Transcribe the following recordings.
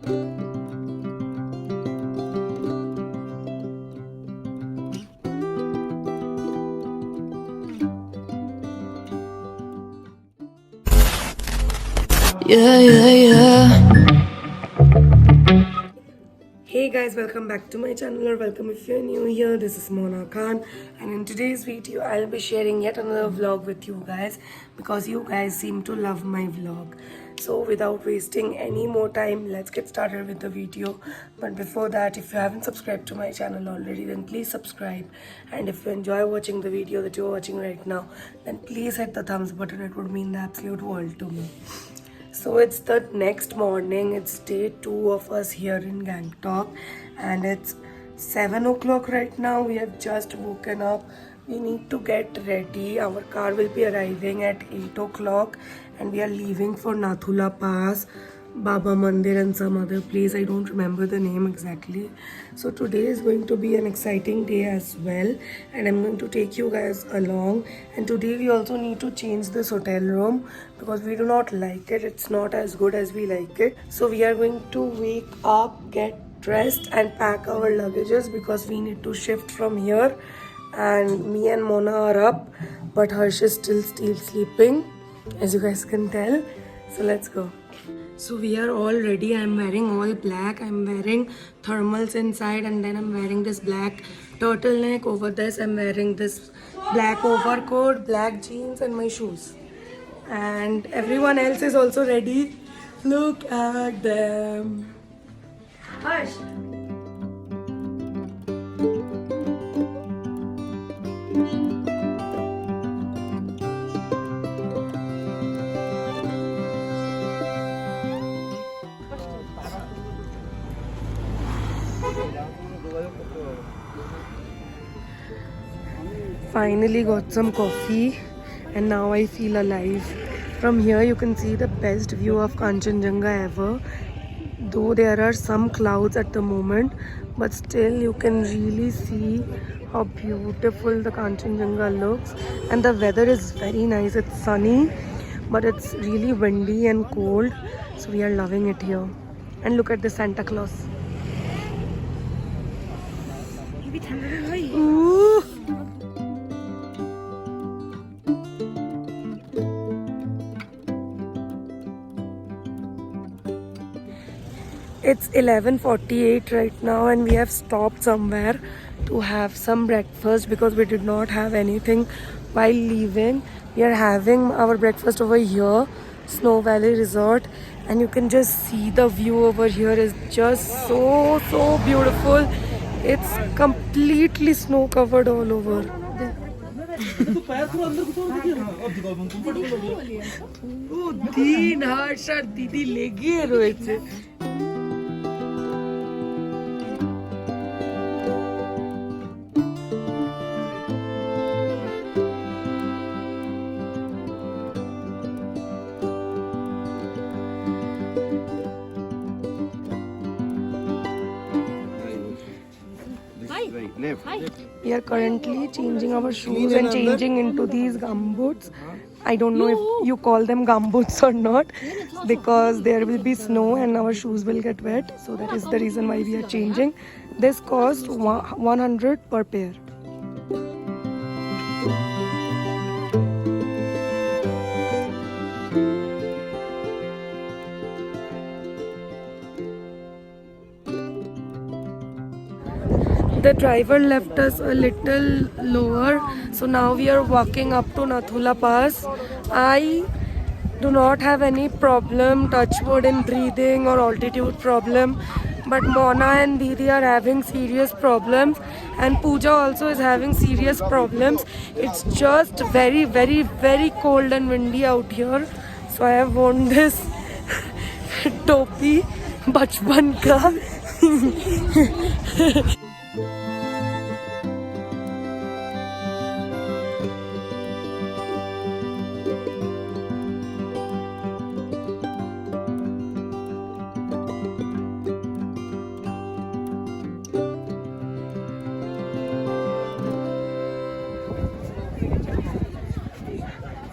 Yeah, yeah, yeah. Hey guys, welcome back to my channel, or welcome if you're new here. This is Mona Khan, and in today's video I'll be sharing yet another vlog with you guys because you guys seem to love my vlog. So without wasting any more time, let's get started with the video. But before that, if you haven't subscribed to my channel already, then please subscribe, and if you enjoy watching the video that you're watching right now, then please hit the thumbs button. It would mean the absolute world to me. So it's the next morning, it's day 2 of us here in Gangtok, and it's 7 o'clock right now. We have just woken up. We need to get ready. Our car will be arriving at 8 o'clock, and we are leaving for Nathula Pass, Baba Mandir, and some other place. I don't remember the name exactly. So today is going to be an exciting day as well, and I'm going to take you guys along. And today we also need to change this hotel room because we do not like it. It's not as good as we like it. So we are going to wake up, get dressed, and pack our luggages because we need to shift from here. And me and Mona are up, but Harsh is still sleeping, as you guys can tell. So let's go. So we are all ready. I'm wearing all black. I'm wearing thermals inside, and then I'm wearing this black turtleneck. Over this, I'm wearing this black overcoat, black jeans, and my shoes. And everyone else is also ready. Look at them. Harsh. Finally got some coffee, and now I feel alive. From here you can see the best view of Kanchenjunga ever. Though there are some clouds at the moment, but still you can really see how beautiful the Kanchenjunga looks. And the weather is very nice. It's sunny, but it's really windy and cold. So we are loving it here. And look at the Santa Claus. Ooh. It's 11:48 right now, and we have stopped somewhere to have some breakfast because we did not have anything while leaving. We are having our breakfast over here, Snow Valley Resort, and you can just see the view over here is just so beautiful. It's completely snow covered all over. দিন হার্ষ আর দিদি লেগে রয়েছে. We are currently changing our shoes and changing into these gumboots. I don't know if you call them gumboots or not, because there will be snow and our shoes will get wet. So that is the reason why we are changing. This cost 100 per pair. The driver left us a little lower, so now we are walking up to Nathula Pass. I do not have any problem, touch wood, in breathing or altitude problem, but Mona and Didi are having serious problems, and Pooja also is having serious problems. It's just very cold and windy out here, so I have worn this topi bachpan ka.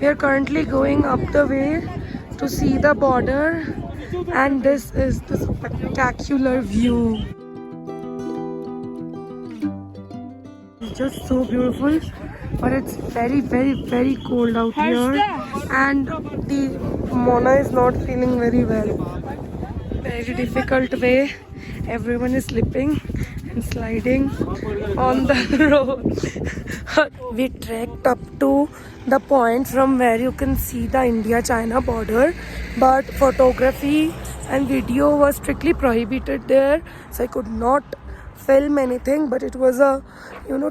We are currently going up the way to see the border and this is the spectacular view. It's just so beautiful, but it's very, very, very cold out here, and the Mona is not feeling very well. Very difficult way. Everyone is slipping and sliding on the road. We trekked up to the point from where you can see the India-China border, but photography and video was strictly prohibited there, so I could not film anything. But it was a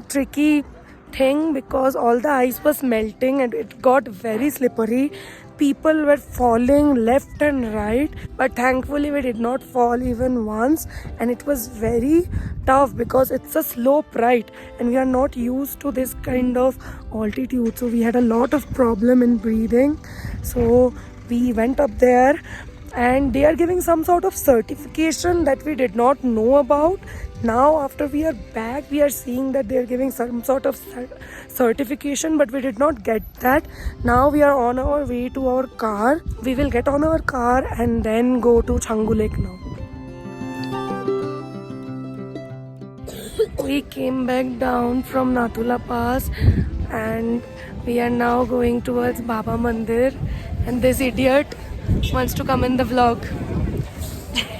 tricky thing because all the ice was melting and it got very slippery. People were falling left and right, but thankfully we did not fall even once, and it was very tough because it's a slope, right, and we are not used to this kind of altitude, so we had a lot of problem in breathing. So we went up there and they are giving some sort of certification that we did not know about. Now after we are back, we are seeing that they are giving some sort of certification, but we did not get that. Now we are on our way to our car. We will get on our car and then go to Changu Lake now. We came back down from Nathula Pass and we are now going towards Baba Mandir, and this idiot wants to come in the vlog.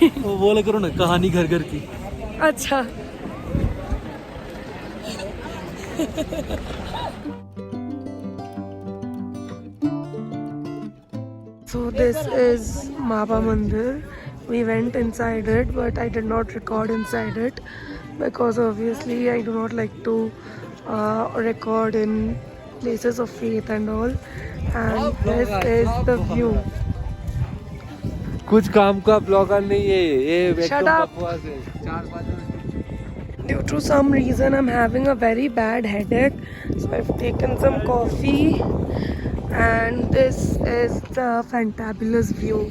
वो बोले करो ना कहानी घर घर की. अच्छा. So this is Baba Mandir. We went inside it, but I did not record inside it because obviously I do not like to record in places of faith and all. And this is the view. कुछ काम का blogger नहीं है ये. Shut up. Due to some reason, I'm having a very bad headache, so I've taken some coffee, and this is the fantabulous view.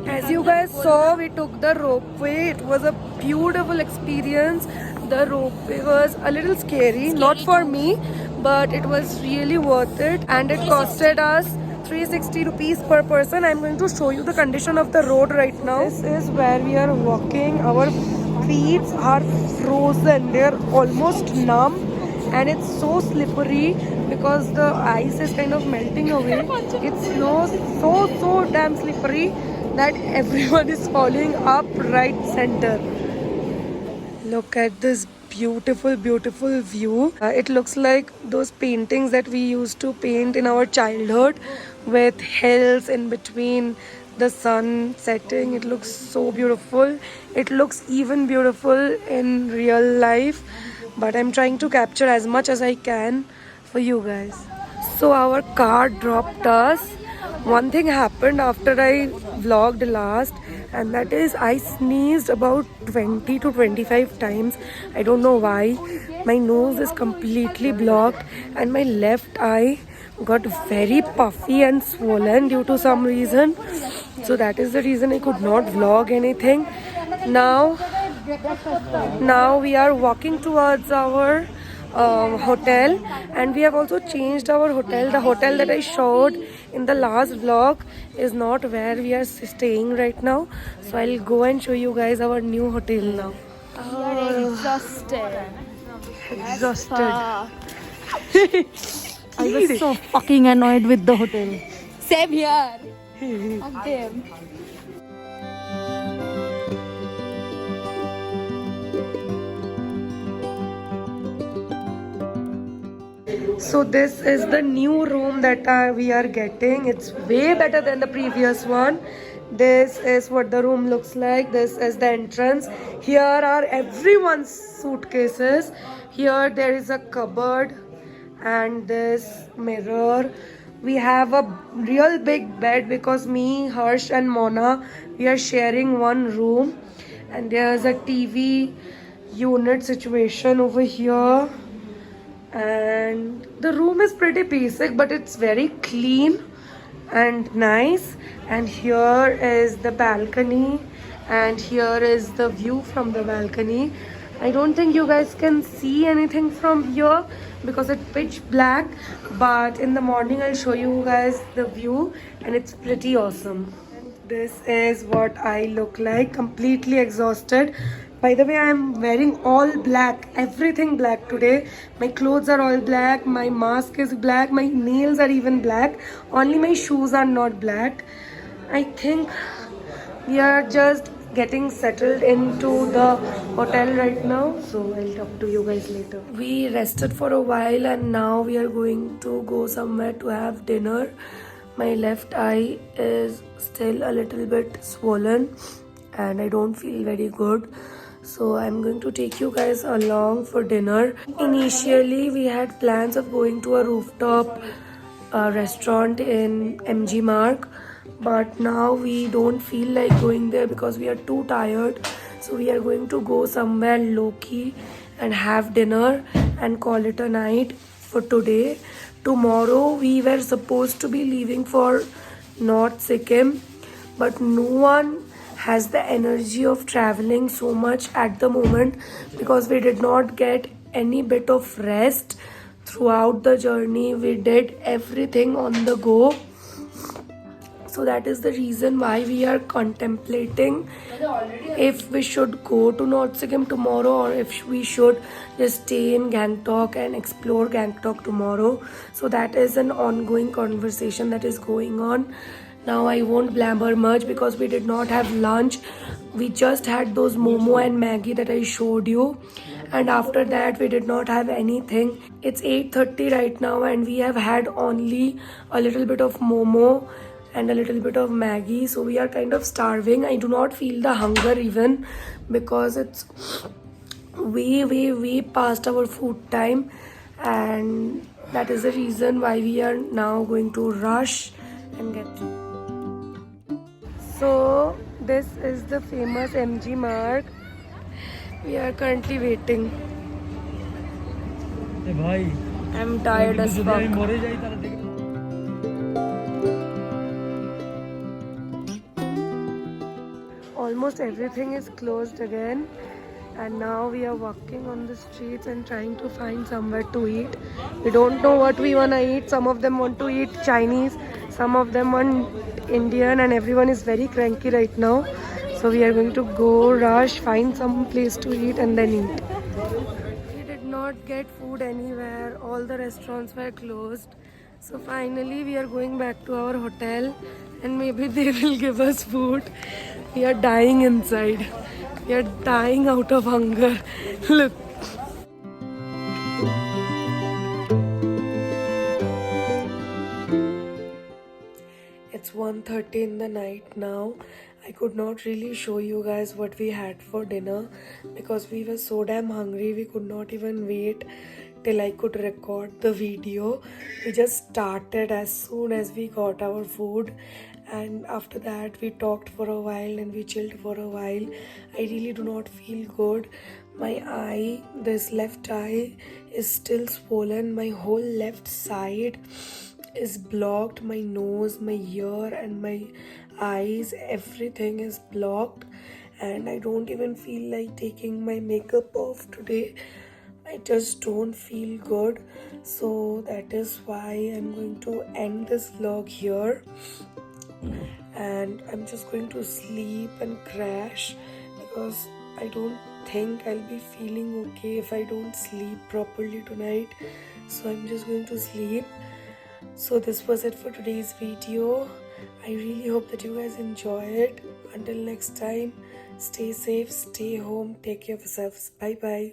As you guys saw, we took the ropeway. It was a beautiful experience. The ropeway was a little scary, not for me, but it was really worth it, and it costed us 360 rupees per person. I'm going to show you the condition of the road right now. This is where we are walking. Our feet are frozen. They're almost numb, and it's so slippery because the ice is kind of melting away. It's so damn slippery that everyone is falling up right center. Look at this beautiful view. It looks like those paintings that we used to paint in our childhood with hills in between, the sun setting. It looks so beautiful. It looks even beautiful in real life, but I'm trying to capture as much as I can for you guys. So our car dropped us. One thing happened after I vlogged last, and that is I sneezed about 20 to 25 times. I don't know why. My nose is completely blocked and my left eye got very puffy and swollen due to some reason. So that is the reason I could not vlog anything. Now we are walking towards our hotel, and we have also changed our hotel. The hotel that I showed in the last vlog is not where we are staying right now, so I'll go and show you guys our new hotel now. We are exhausted. I was so fucking annoyed with the hotel. Same here. Fuck them. So this is the new room that we are getting. It's way better than the previous one. This is what the room looks like. This is the entrance. Here are everyone's suitcases. Here there is a cupboard and this mirror We have a real big bed because me, Harsh and Mona, we are sharing one room, and there's a TV unit situation over here, and the room is pretty basic but it's very clean and nice. And here is the balcony, and here is the view from the balcony. I don't think you guys can see anything from here because it's pitch black, but in the morning I'll show you guys the view, and it's pretty awesome. This is what I look like, completely exhausted. By the way, I am wearing all black, everything black today. My clothes are all black, my mask is black, my nails are even black. Only my shoes are not black. I think we are just getting settled into the hotel right now, so I'll talk to you guys later. We rested for a while and now we are going to go somewhere to have dinner. My left eye is still a little bit swollen and I don't feel very good. So I'm going to take you guys along for dinner. Initially, we had plans of going to a rooftop restaurant in MG Mark, but now we don't feel like going there because we are too tired. So we are going to go somewhere low-key and have dinner and call it a night for today. Tomorrow we were supposed to be leaving for North Sikkim, but no one has the energy of traveling so much at the moment because we did not get any bit of rest throughout the journey. We did everything on the go. So that is the reason why we are contemplating if we should go to North Sikkim tomorrow or if we should just stay in Gangtok and explore Gangtok tomorrow. So that is an ongoing conversation that is going on. Now I won't blabber much because we did not have lunch. We just had those Momo and Maggie that I showed you. And after that we did not have anything. It's 8:30 right now and we have had only a little bit of Momo and a little bit of Maggie. So we are kind of starving. I do not feel the hunger even because it's way past our food time. And that is the reason why we are now going to rush and get. So this is the famous MG Mark. We are currently waiting. भाई I'm tired as fuck. मरे जाई तारा देख Almost everything is closed again, and now we are walking on the streets and trying to find somewhere to eat. We don't know what we want to eat. Some of them want to eat Chinese, some of them want Indian, and everyone is very cranky right now. So we are going to go rush, find some place to eat and then eat. We did not get food anywhere. All the restaurants were closed. So finally we are going back to our hotel and maybe they will give us food. We are dying inside. We are dying out of hunger. Look. It's 1:30 in the night now. I could not really show you guys what we had for dinner because we were so damn hungry. We could not even wait till I could record the video. We just started as soon as we got our food, and after that we talked for a while and we chilled for a while. I really do not feel good. My eye, this left eye, is still swollen. My whole left side is blocked. My nose, my ear and my eyes, everything is blocked, and I don't even feel like taking my makeup off today. I just don't feel good. So that is why I'm going to end this vlog here, and I'm just going to sleep and crash because I don't think I'll be feeling okay if I don't sleep properly tonight. So I'm just going to sleep. So this was it for today's video. I really hope that you guys enjoy it. Until next time, stay safe, stay home, take care of yourselves. Bye bye.